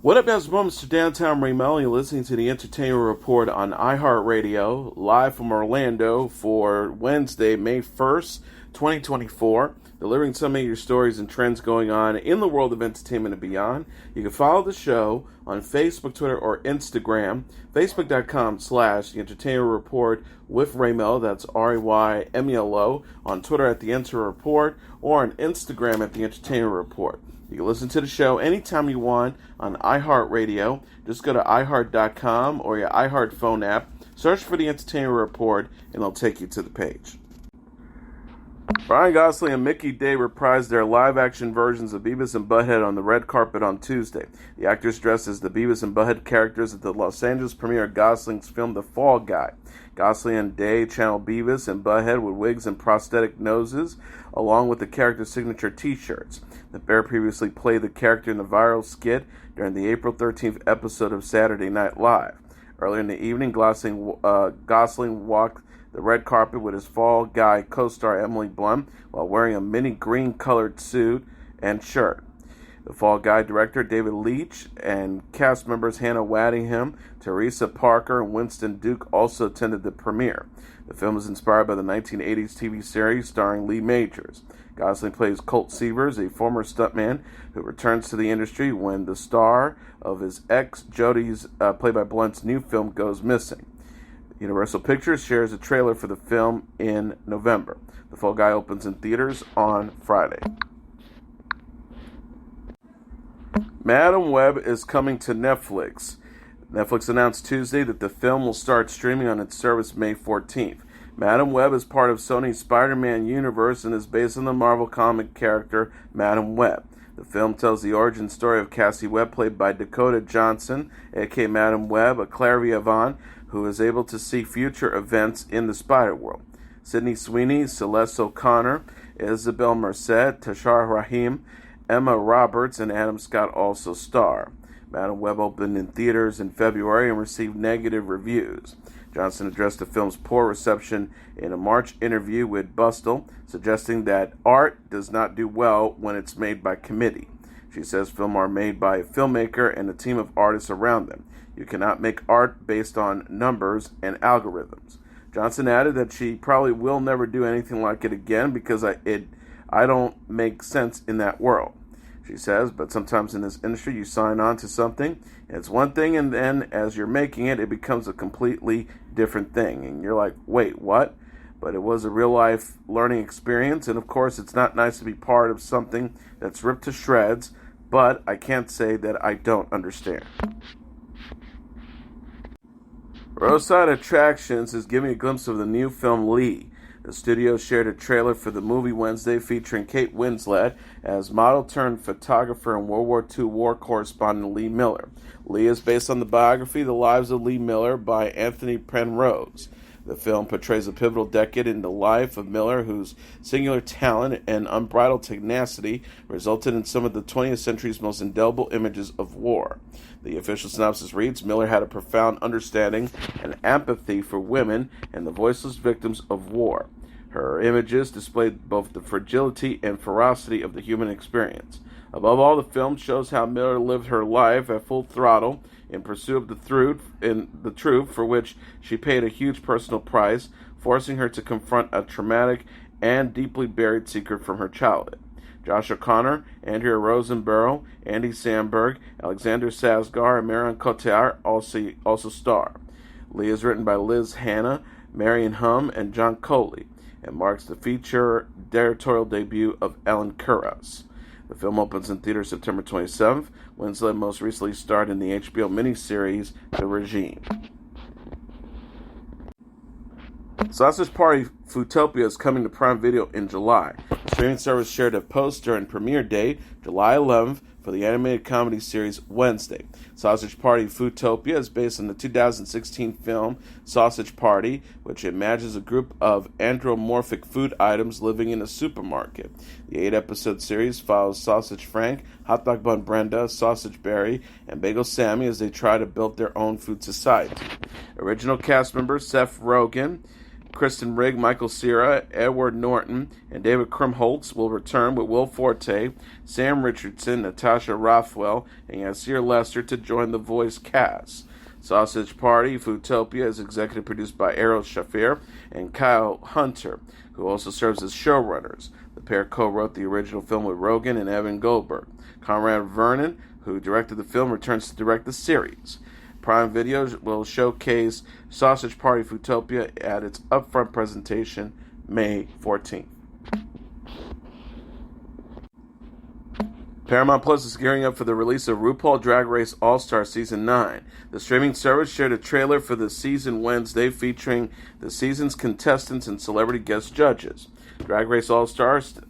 What up, guys? Welcome to Downtown Melo. You're listening to the Entertainment Report on iHeartRadio, live from Orlando for Wednesday, May 1st, 2024. Delivering some of your stories and trends going on in the world of entertainment and beyond. You can follow the show on Facebook, Twitter, or Instagram. Facebook.com/The Entertainment Report with Raymelo. That's RAYMELO. On Twitter at The Enter Report, or on Instagram at The Entertainment Report. You can listen to the show anytime you want on iHeartRadio. Just go to iHeart.com or your iHeart phone app. Search for The Entertainment Report, and it'll take you to the page. Ryan Gosling and Mikey reprised their live-action versions of Beavis and Butt-Head on the red carpet on Tuesday. The actors dressed as the Beavis and Butt-Head characters at the Los Angeles premiere of Gosling's film The Fall Guy. Gosling and Day channeled Beavis and Butt-Head with wigs and prosthetic noses, along with the character's signature T-shirts. The pair previously played the character in the viral skit during the April 13th episode of Saturday Night Live. Earlier in the evening, Gosling walked the red carpet with his Fall Guy co-star Emily Blunt while wearing a mini green-colored suit and shirt. The Fall Guy director David Leitch and cast members Hannah Waddingham, Teresa Parker, and Winston Duke also attended the premiere. The film is inspired by the 1980s TV series starring Lee Majors. Gosling plays Colt Seavers, a former stuntman who returns to the industry when the star of his ex, Jody's, played by Blunt's new film, goes missing. Universal Pictures shares a trailer for the film in November. The Fall Guy opens in theaters on Friday. Madam Web is coming to Netflix. Netflix announced Tuesday that the film will start streaming on its service May 14th. Madam Web is part of Sony's Spider-Man universe and is based on the Marvel comic character Madam Web. The film tells the origin story of Cassie Webb, played by Dakota Johnson, aka Madam Web, a clairvoyant who is able to see future events in the Spider-World. Sydney Sweeney, Celeste O'Connor, Isabel Merced, Tashar Rahim, Emma Roberts, and Adam Scott also star. Madam Web opened in theaters in February and received negative reviews. Johnson addressed the film's poor reception in a March interview with Bustle, suggesting that art does not do well when it's made by committee. She says films are made by a filmmaker and a team of artists around them. You cannot make art based on numbers and algorithms. Johnson added that she probably will never do anything like it again because I don't make sense in that world. She says, but sometimes in this industry you sign on to something, and it's one thing, and then as you're making it, it becomes a completely different thing. And you're like, wait, what? But it was a real-life learning experience, and of course it's not nice to be part of something that's ripped to shreds, but I can't say that I don't understand. Roadside Attractions is giving a glimpse of the new film Lee. The studio shared a trailer for the movie Wednesday featuring Kate Winslet as model-turned-photographer and World War II war correspondent Lee Miller. Lee is based on the biography The Lives of Lee Miller by Anthony Penrose. The film portrays a pivotal decade in the life of Miller, whose singular talent and unbridled tenacity resulted in some of the 20th century's most indelible images of war. The official synopsis reads, Miller had a profound understanding and empathy for women and the voiceless victims of war. Her images displayed both the fragility and ferocity of the human experience. Above all, the film shows how Miller lived her life at full throttle in pursuit of the truth for which she paid a huge personal price, forcing her to confront a traumatic and deeply buried secret from her childhood. Josh O'Connor, Andrea Rosenberg, Andy Samberg, Alexander Sasgar, and Marion Cotillard also star. Lee is written by Liz Hanna, Marion Hum, and John Coley, and marks the feature directorial debut of Ellen Kuras. The film opens in theaters September 27th. Winslet most recently starred in the HBO miniseries The Regime. Sausage Party Foodtopia is coming to Prime Video in July. The streaming service shared a poster and premiere date, July 11th, for the animated comedy series Wednesday. Sausage Party Foodtopia is based on the 2016 film Sausage Party, which imagines a group of anthropomorphic food items living in a supermarket. The 8-episode series follows Sausage Frank, Hot Dog Bun Brenda, Sausage Berry, and Bagel Sammy as they try to build their own food society. Original cast members Seth Rogen, Kristen Rigg, Michael Cera, Edward Norton, and David Krumholtz will return with Will Forte, Sam Richardson, Natasha Rothwell, and Yasir Lester to join the voice cast. Sausage Party, Foodtopia is executive produced by Errol Shafir and Kyle Hunter, who also serves as showrunners. The pair co-wrote the original film with Rogen and Evan Goldberg. Conrad Vernon, who directed the film, returns to direct the series. Prime Video will showcase Sausage Party Foodtopia at its upfront presentation May 14th. Paramount Plus is gearing up for the release of RuPaul Drag Race All-Star Season 9. The streaming service shared a trailer for the season Wednesday featuring the season's contestants and celebrity guest judges. Drag Race All-Stars,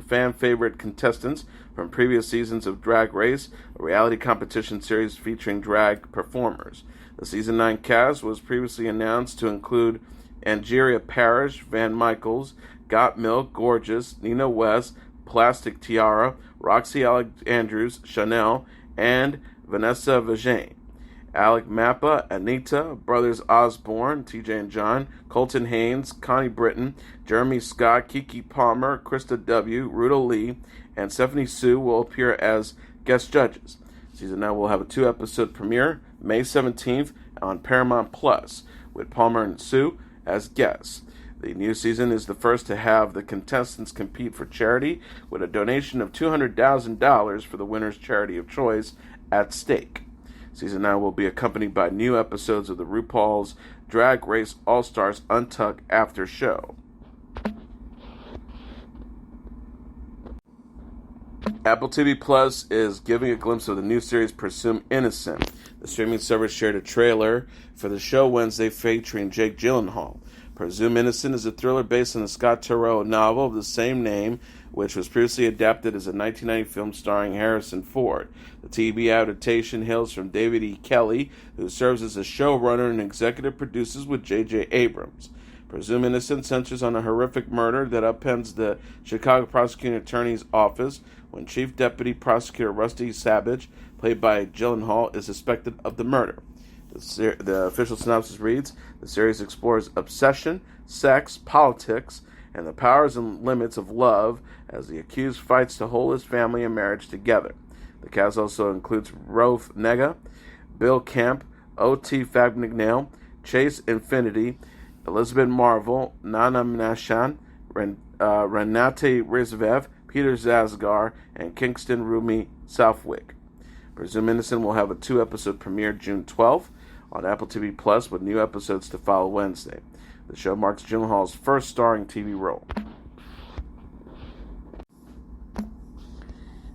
fan-favorite contestants from previous seasons of Drag Race, a reality competition series featuring drag performers. The Season 9 cast was previously announced to include Angeria Parrish, Van Michaels, Got Milk, Gorgeous, Nina West, Plastic Tiara, Roxy Andrews, Chanel, and Vanessa Vagin. Alec Mappa, Anita, Brothers Osborne, TJ and John, Colton Haynes, Connie Britton, Jeremy Scott, Kiki Palmer, Krista W., Ruta Lee, and Stephanie Sue will appear as guest judges. Season 9 will have a 2-episode premiere May 17th on Paramount Plus, with Palmer and Sue as guests. The new season is the first to have the contestants compete for charity, with a donation of $200,000 for the winner's charity of choice at stake. Season 9 will be accompanied by new episodes of the RuPaul's Drag Race All-Stars Untucked after show. Apple TV Plus is giving a glimpse of the new series Presumed Innocent. The streaming service shared a trailer for the show Wednesday featuring Jake Gyllenhaal. Presumed Innocent is a thriller based on the Scott Turow novel of the same name, which was previously adapted as a 1990 film starring Harrison Ford. The TV adaptation hails from David E. Kelly, who serves as a showrunner and executive producers with J.J. Abrams. Presumed Innocent centers on a horrific murder that upends the Chicago Prosecuting Attorney's Office when Chief Deputy Prosecutor Rusty Savage, played by Gyllenhaal, is suspected of the murder. The official synopsis reads, the series explores obsession, sex, politics, and the powers and limits of love as the accused fights to hold his family and marriage together. The cast also includes Rolf Nega, Bill Camp, O.T. Fagnignale, Chase Infinity, Elizabeth Marvel, Nana Minashan, Renate Rizvev, Peter Zasgar, and Kingston Rumi Southwick. Presumed Innocent will have a 2-episode premiere June 12th on Apple TV Plus, with new episodes to follow Wednesday. The show marks Gyllenhaal's first starring TV role.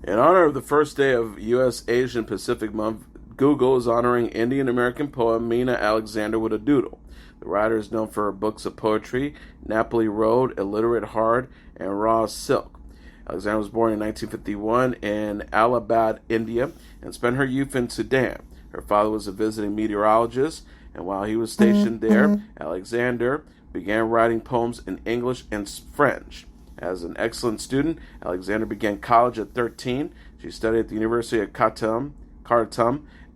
In honor of the first day of U.S. Asian Pacific Month, Google is honoring Indian American poet Meena Alexander with a doodle. The writer is known for her books of poetry, Napoli Road, Illiterate Heart, and Raw Silk. Alexander was born in 1951 in Allahabad, India, and spent her youth in Sudan. Her father was a visiting meteorologist, and while he was stationed there, Alexander began writing poems in English and French. As an excellent student, Alexander began college at 13. She studied at the University of Khartoum,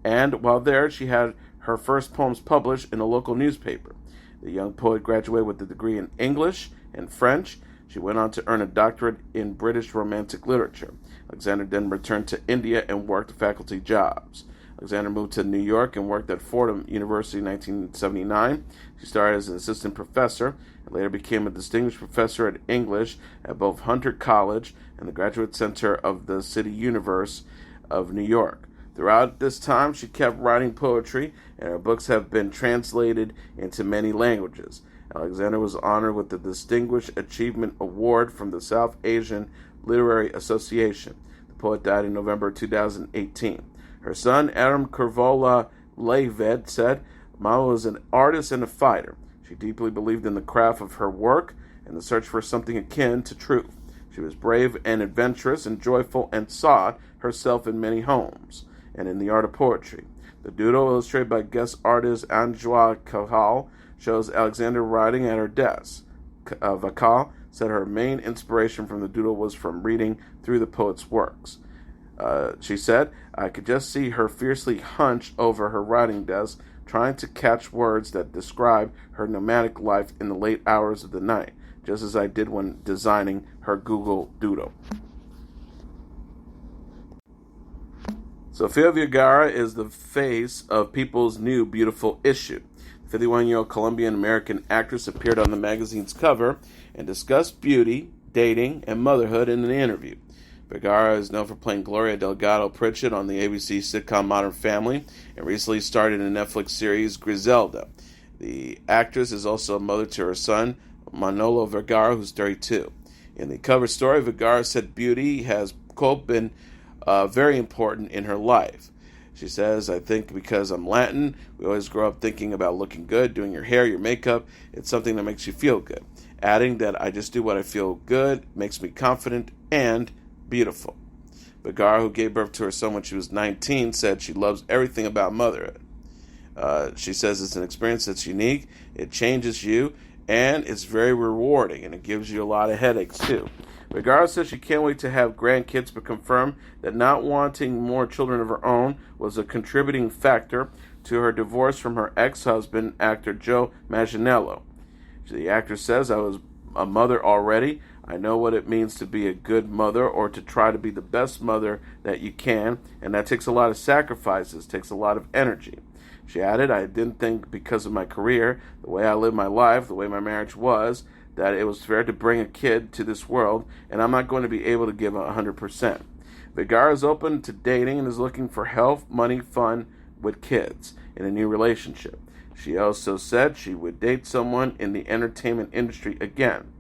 and while there, she had her first poems published in a local newspaper. The young poet graduated with a degree in English and French. She went on to earn a doctorate in British Romantic Literature. Alexander then returned to India and worked faculty jobs. Alexander moved to New York and worked at Fordham University in 1979. She started as an assistant professor and later became a distinguished professor at English at both Hunter College and the Graduate Center of the City Universe of New York. Throughout this time, she kept writing poetry, and her books have been translated into many languages. Alexander was honored with the Distinguished Achievement Award from the South Asian Literary Association. The poet died in November 2018. Her son, Adam Kurvola Leved, said, Mama was an artist and a fighter. She deeply believed in the craft of her work and the search for something akin to truth. She was brave and adventurous and joyful and sought herself in many homes and in the art of poetry. The doodle, illustrated by guest artist Anjwa Kahal, shows Alexander writing at her desk. Vakal said her main inspiration from the doodle was from reading through the poet's works. She said, I could just see her fiercely hunched over her writing desk trying to catch words that describe her nomadic life in the late hours of the night, just as I did when designing her Google Doodle. Sofia Vergara is the face of People's New Beautiful issue. The 51-year-old Colombian-American actress appeared on the magazine's cover and discussed beauty, dating, and motherhood in an interview. Vergara is known for playing Gloria Delgado Pritchett on the ABC sitcom Modern Family and recently starred in the Netflix series Griselda. The actress is also a mother to her son, Manolo Vergara, who's 32. In the cover story, Vergara said beauty has, quote, been very important in her life. She says, I think because I'm Latin, we always grow up thinking about looking good, doing your hair, your makeup. It's something that makes you feel good. Adding that I just do what I feel good, makes me confident and beautiful. Vergara, who gave birth to her son when she was 19, said she loves everything about motherhood. She says it's an experience that's unique, it changes you, and it's very rewarding, and it gives you a lot of headaches too. Vergara says she can't wait to have grandkids, but confirmed that not wanting more children of her own was a contributing factor to her divorce from her ex-husband, actor Joe Manganiello. The actress says, I was a mother already. I know what it means to be a good mother or to try to be the best mother that you can, and that takes a lot of sacrifices, takes a lot of energy. She added, I didn't think because of my career, the way I lived my life, the way my marriage was, that it was fair to bring a kid to this world, and I'm not going to be able to give 100%. Vergara is open to dating and is looking for health, money, fun with kids in a new relationship. She also said she would date someone in the entertainment industry again.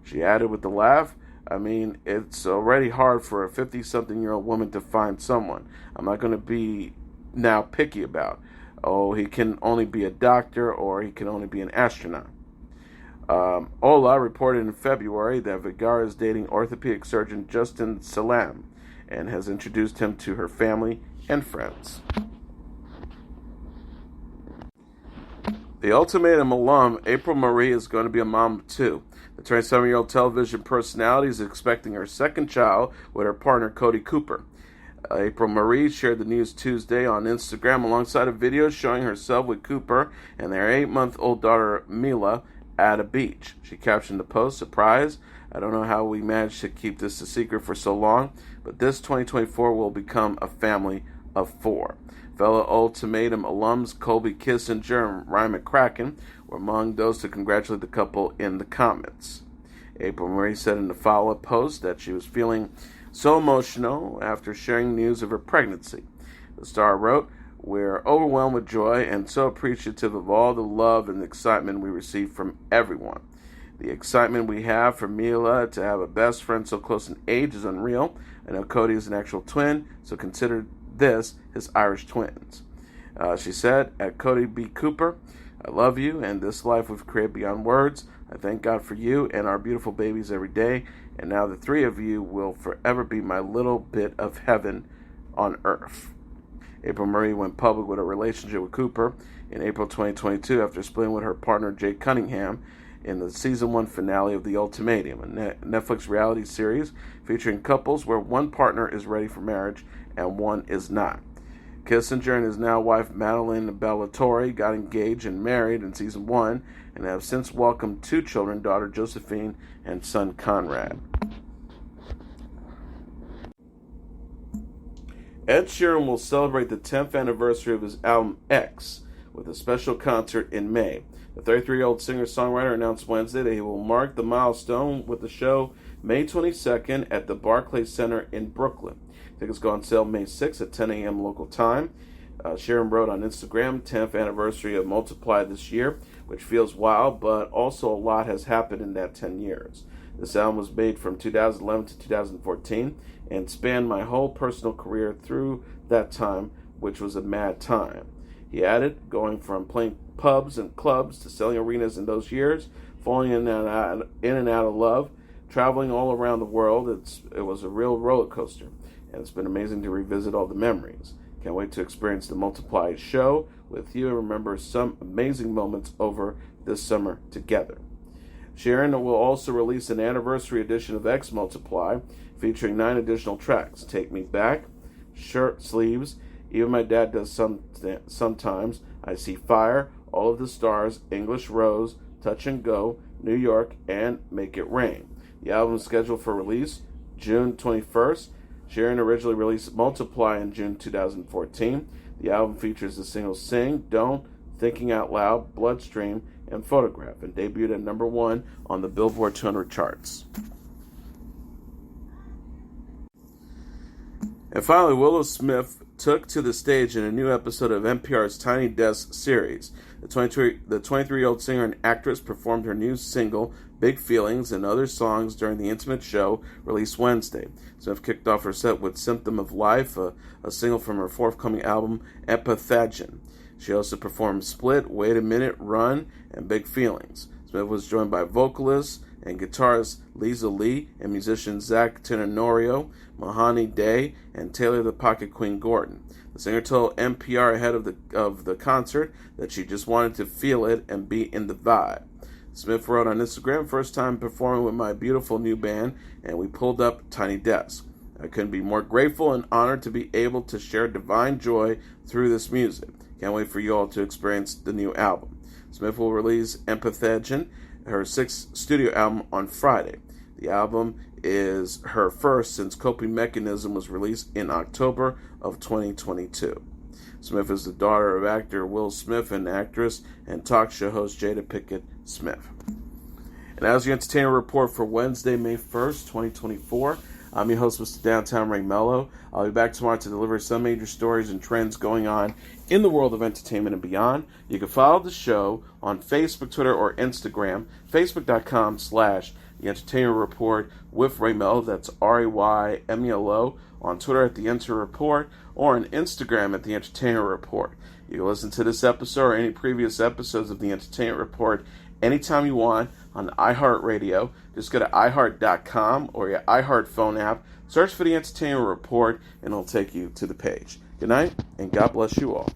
She added with a laugh, I mean, it's already hard for a 50-something-year-old woman to find someone. I'm not going to be now picky about, oh, he can only be a doctor or he can only be an astronaut. Ola reported in February that Vergara is dating orthopedic surgeon Justin Salam and has introduced him to her family and friends. The Ultimatum alum, April Marie, is going to be a mom too. The 27-year-old television personality is expecting her second child with her partner Cody Cooper. April Marie shared the news Tuesday on Instagram alongside a video showing herself with Cooper and their 8-month-old daughter Melo at a beach. She captioned the post, surprise, I don't know how we managed to keep this a secret for so long, but this 2024 will become a family of 4. Fellow Ultimatum alums Colby Kissinger and Ryan McCracken were among those to congratulate the couple in the comments. April Marie said in the follow-up post that she was feeling so emotional after sharing news of her pregnancy. The star wrote, we're overwhelmed with joy and so appreciative of all the love and excitement we receive from everyone. The excitement we have for Melo to have a best friend so close in age is unreal. I know Cody is an actual twin, so consider this his Irish twins. She said, at Cody B. Cooper, I love you and this life we've created beyond words. I thank God for you and our beautiful babies every day. And now the 3 of you will forever be my little bit of heaven on earth. April Marie went public with her relationship with Cooper in April 2022 after splitting with her partner Jake Cunningham in the season 1 finale of The Ultimatum, a Netflix reality series featuring couples where one partner is ready for marriage and one is not. Kissinger and his now wife Madeline Bellatori got engaged and married in season 1 and have since welcomed 2 children, daughter Josephine and son Conrad. Ed Sheeran will celebrate the 10th anniversary of his album X with a special concert in May. The 33-year-old singer-songwriter announced Wednesday that he will mark the milestone with the show May 22nd at the Barclays Center in Brooklyn. Tickets go on sale May 6th at 10 a.m. local time. Sheeran wrote on Instagram, 10th anniversary of Multiply this year, which feels wild, but also a lot has happened in that 10 years. This album was made from 2011 to 2014 and spanned my whole personal career through that time, which was a mad time. He added, going from playing pubs and clubs to selling arenas in those years, falling in and out of love, traveling all around the world. It was a real roller coaster, and it's been amazing to revisit all the memories. Can't wait to experience the Multiply show with you and remember some amazing moments over this summer together. Sheeran will also release an anniversary edition of X Multiply featuring 9 additional tracks. Take Me Back, Shirt Sleeves, Even my dad does sometimes. I see Fire, All of the Stars, English Rose, Touch and Go, New York, and Make It Rain. The album is scheduled for release June 21st. Sheeran originally released Multiply in June 2014. The album features the singles Sing, Don't, Thinking Out Loud, Bloodstream, and Photograph, and debuted at number 1 on the Billboard 200 charts. And finally, Willow Smith took to the stage in a new episode of NPR's Tiny Desk series. The 23-year-old singer and actress performed her new single, Big Feelings, and other songs during the intimate show released Wednesday. Smith kicked off her set with Symptom of Life, a single from her forthcoming album, Empathagen. She also performed Split, Wait a Minute, Run, and Big Feelings. Smith was joined by vocalist and guitarist Lisa Lee and musicians Zach Tenorio, Mahani Day, and Taylor the Pocket Queen Gordon. The singer told NPR ahead of the concert that she just wanted to feel it and be in the vibe. Smith wrote on Instagram, "First time performing with my beautiful new band, and we pulled up Tiny Desk. I couldn't be more grateful and honored to be able to share divine joy through this music. Can't wait for you all to experience the new album." Smith will release Empathagen, her 6th studio album, on Friday. The album is her first since Coping Mechanism was released in October of 2022. Smith is the daughter of actor Will Smith and actress and talk show host Jada Pinkett Smith. And as your entertainment report for Wednesday, May 1st, 2024, I'm your host, Mr. Downtown Ray Melo. I'll be back tomorrow to deliver some major stories and trends going on in the world of entertainment and beyond. You can follow the show on Facebook, Twitter, or Instagram, facebook.com/The Entertainment Report with Ray Melo. That's RAYMELO. On Twitter at The Enter Report, or on Instagram at The Entertainment Report. You can listen to this episode or any previous episodes of The Entertainment Report anytime you want on iHeartRadio. Just go to iHeart.com or your iHeart phone app, search for The Entertainment Report, and it'll take you to the page. Good night, and God bless you all.